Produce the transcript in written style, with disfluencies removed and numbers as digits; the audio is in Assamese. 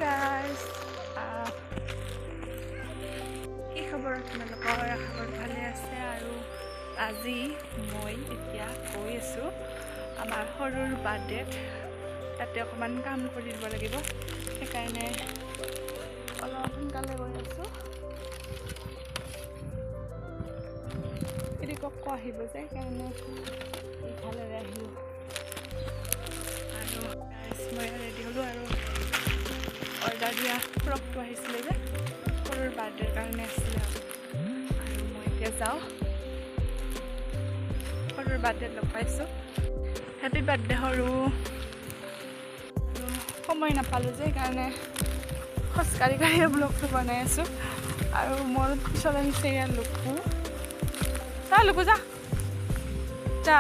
গাইজ কি খবৰ আপোনালোকৰ আশা কৰোঁ ভালে আছে আৰু আজি মই এতিয়া গৈ আছোঁ আমাৰ সৰুৰ বাৰ্থডেত তাতে অকণমান কাম কৰি দিব লাগিব সেইকাৰণে অলপ সোনকালে গৈ আছোঁ এদিকক আহিব যে সেইকাৰণে ইফালেৰে আহিলোঁ আৰু মই ৰেডি হ'লোঁ আৰু অৰ্ডাৰ দিয়া ফ্ৰকটো আহিছিলে যে সৰুৰ বাৰ্থডেৰ কাৰণে আছিলে আৰু মই এতিয়া যাওঁ সৰুৰ বাৰ্থডেত লগ পাইছোঁ হেপী বাৰ্থডে সৰু সময় নাপালোঁ যে সেইকাৰণে খোজকাঢ়ি কাঢ়িয়ে ব্লগটো বনাই আছোঁ আৰু মোৰ পিছত আহিছে ইয়াৰ লোকো যা লোকো যা যা